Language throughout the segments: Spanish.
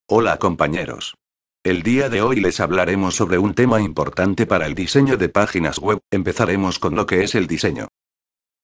Hola compañeros. El día de hoy les hablaremos sobre un tema importante para el diseño de páginas web. Empezaremos con lo que es el diseño.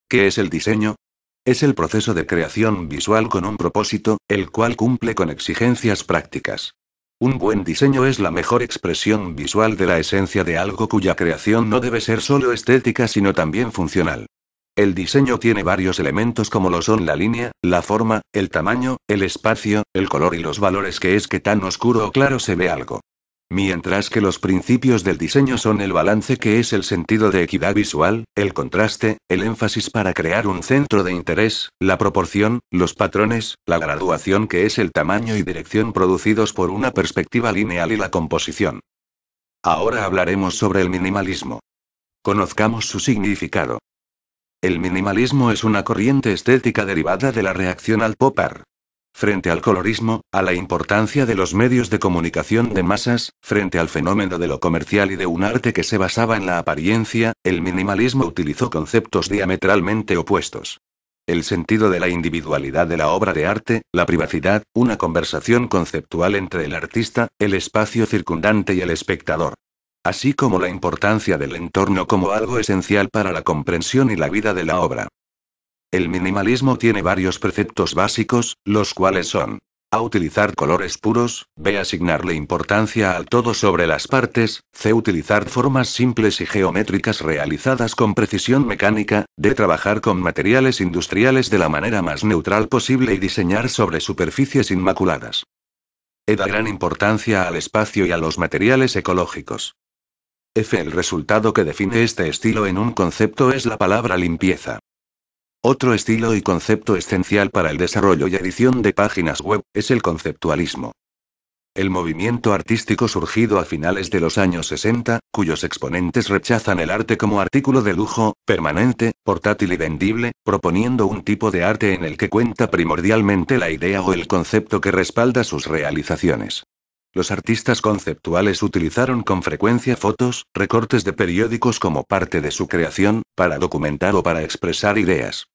¿Qué es el diseño? Es el proceso de creación visual con un propósito, el cual cumple con exigencias prácticas. Un buen diseño es la mejor expresión visual de la esencia de algo cuya creación no debe ser solo estética sino también funcional. El diseño tiene varios elementos como lo son la línea, la forma, el tamaño, el espacio, el color y los valores que es que tan oscuro o claro se ve algo. Mientras que los principios del diseño son el balance que es el sentido de equidad visual, el contraste, el énfasis para crear un centro de interés, la proporción, los patrones, la graduación que es el tamaño y dirección producidos por una perspectiva lineal y la composición. Ahora hablaremos sobre el minimalismo. Conozcamos su significado. El minimalismo es una corriente estética derivada de la reacción al pop art. Frente al colorismo, a la importancia de los medios de comunicación de masas, frente al fenómeno de lo comercial y de un arte que se basaba en la apariencia, el minimalismo utilizó conceptos diametralmente opuestos. El sentido de la individualidad de la obra de arte, la privacidad, una conversación conceptual entre el artista, el espacio circundante y el espectador. Así como la importancia del entorno como algo esencial para la comprensión y la vida de la obra. El minimalismo tiene varios preceptos básicos, los cuales son: A. Utilizar colores puros, B. Asignarle importancia al todo sobre las partes, C. Utilizar formas simples y geométricas realizadas con precisión mecánica, D. Trabajar con materiales industriales de la manera más neutral posible y diseñar sobre superficies inmaculadas. E. Da gran importancia al espacio y a los materiales ecológicos. F. El resultado que define este estilo en un concepto es la palabra limpieza. Otro estilo y concepto esencial para el desarrollo y edición de páginas web es el conceptualismo. El movimiento artístico surgido a finales de los años 60, cuyos exponentes rechazan el arte como artículo de lujo, permanente, portátil y vendible, proponiendo un tipo de arte en el que cuenta primordialmente la idea o el concepto que respalda sus realizaciones. Los artistas conceptuales utilizaron con frecuencia fotos, recortes de periódicos como parte de su creación, para documentar o para expresar ideas.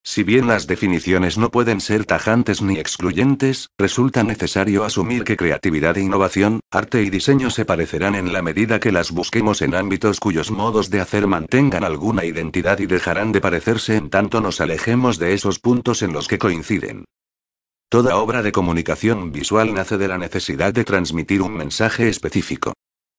Si bien las definiciones no pueden ser tajantes ni excluyentes, resulta necesario asumir que creatividad e innovación, arte y diseño se parecerán en la medida que las busquemos en ámbitos cuyos modos de hacer mantengan alguna identidad y dejarán de parecerse en tanto nos alejemos de esos puntos en los que coinciden. Toda obra de comunicación visual nace de la necesidad de transmitir un mensaje específico.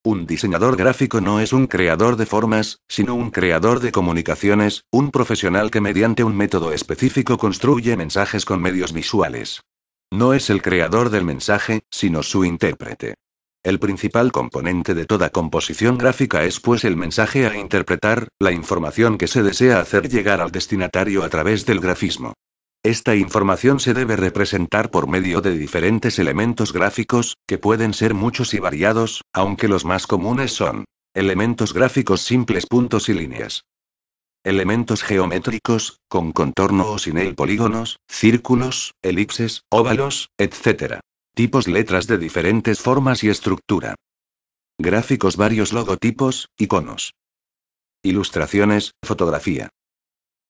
Un diseñador gráfico no es un creador de formas, sino un creador de comunicaciones, un profesional que mediante un método específico construye mensajes con medios visuales. No es el creador del mensaje, sino su intérprete. El principal componente de toda composición gráfica es pues el mensaje a interpretar, la información que se desea hacer llegar al destinatario a través del grafismo. Esta información se debe representar por medio de diferentes elementos gráficos, que pueden ser muchos y variados, aunque los más comunes son elementos gráficos simples, puntos y líneas. Elementos geométricos, con contorno o sin él, polígonos, círculos, elipses, óvalos, etc. Tipos, letras de diferentes formas y estructura. Gráficos, varios logotipos, iconos. Ilustraciones, fotografía.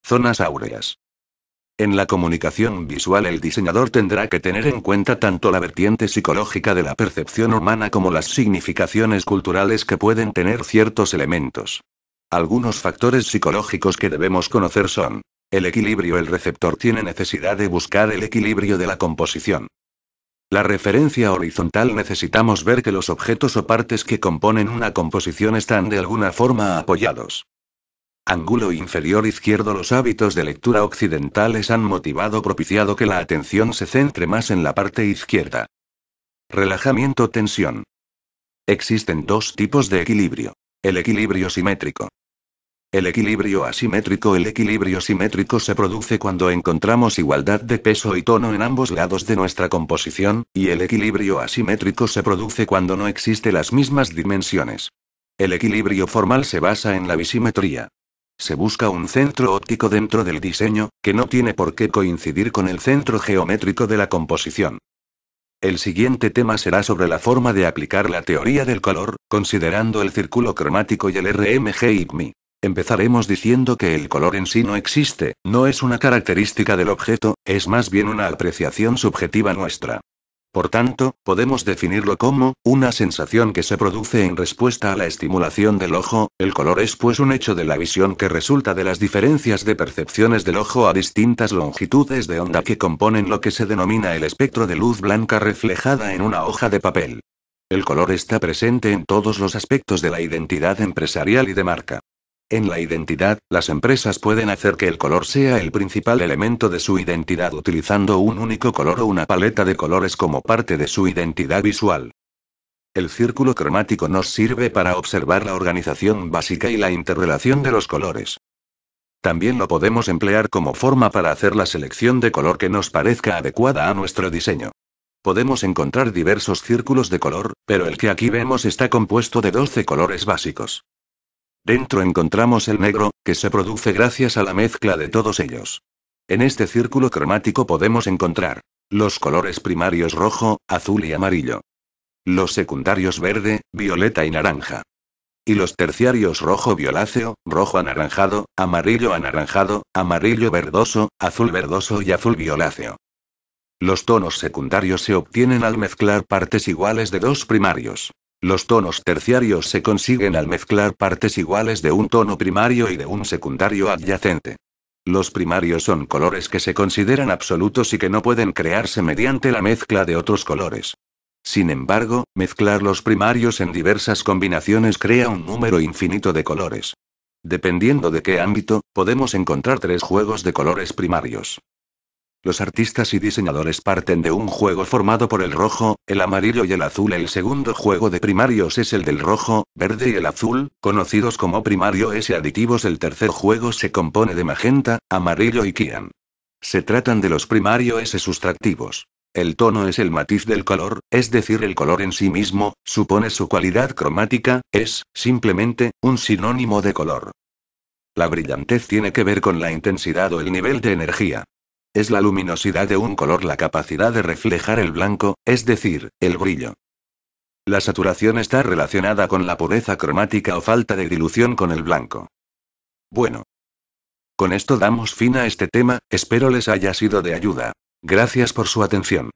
Zonas áureas. En la comunicación visual el diseñador tendrá que tener en cuenta tanto la vertiente psicológica de la percepción humana como las significaciones culturales que pueden tener ciertos elementos. Algunos factores psicológicos que debemos conocer son: el equilibrio. El receptor tiene necesidad de buscar el equilibrio de la composición. La referencia horizontal. Necesitamos ver que los objetos o partes que componen una composición están de alguna forma apoyados. Ángulo inferior izquierdo. Los hábitos de lectura occidentales han propiciado que la atención se centre más en la parte izquierda. Relajamiento, tensión. Existen dos tipos de equilibrio. El equilibrio simétrico. El equilibrio asimétrico. El equilibrio simétrico se produce cuando encontramos igualdad de peso y tono en ambos lados de nuestra composición, y el equilibrio asimétrico se produce cuando no existen las mismas dimensiones. El equilibrio formal se basa en la bisimetría. Se busca un centro óptico dentro del diseño, que no tiene por qué coincidir con el centro geométrico de la composición. El siguiente tema será sobre la forma de aplicar la teoría del color, considerando el círculo cromático y el RMGICMI. Empezaremos diciendo que el color en sí no existe, no es una característica del objeto, es más bien una apreciación subjetiva nuestra. Por tanto, podemos definirlo como una sensación que se produce en respuesta a la estimulación del ojo. El color es pues un hecho de la visión que resulta de las diferencias de percepciones del ojo a distintas longitudes de onda que componen lo que se denomina el espectro de luz blanca reflejada en una hoja de papel. El color está presente en todos los aspectos de la identidad empresarial y de marca. En la identidad, las empresas pueden hacer que el color sea el principal elemento de su identidad utilizando un único color o una paleta de colores como parte de su identidad visual. El círculo cromático nos sirve para observar la organización básica y la interrelación de los colores. También lo podemos emplear como forma para hacer la selección de color que nos parezca adecuada a nuestro diseño. Podemos encontrar diversos círculos de color, pero el que aquí vemos está compuesto de 12 colores básicos. Dentro encontramos el negro, que se produce gracias a la mezcla de todos ellos. En este círculo cromático podemos encontrar los colores primarios rojo, azul y amarillo. Los secundarios verde, violeta y naranja. Y los terciarios rojo violáceo, rojo anaranjado, amarillo anaranjado, amarillo verdoso, azul verdoso y azul violáceo. Los tonos secundarios se obtienen al mezclar partes iguales de dos primarios. Los tonos terciarios se consiguen al mezclar partes iguales de un tono primario y de un secundario adyacente. Los primarios son colores que se consideran absolutos y que no pueden crearse mediante la mezcla de otros colores. Sin embargo, mezclar los primarios en diversas combinaciones crea un número infinito de colores. Dependiendo de qué ámbito, podemos encontrar 3 juegos de colores primarios. Los artistas y diseñadores parten de un juego formado por el rojo, el amarillo y el azul. El segundo juego de primarios es el del rojo, verde y el azul, conocidos como primario S aditivos. El tercer juego se compone de magenta, amarillo y cian. Se tratan de los primario S sustractivos. El tono es el matiz del color, es decir, el color en sí mismo, supone su cualidad cromática, es, simplemente, un sinónimo de color. La brillantez tiene que ver con la intensidad o el nivel de energía. Es la luminosidad de un color la capacidad de reflejar el blanco, es decir, el brillo. La saturación está relacionada con la pureza cromática o falta de dilución con el blanco. Bueno. Con esto damos fin a este tema, espero les haya sido de ayuda. Gracias por su atención.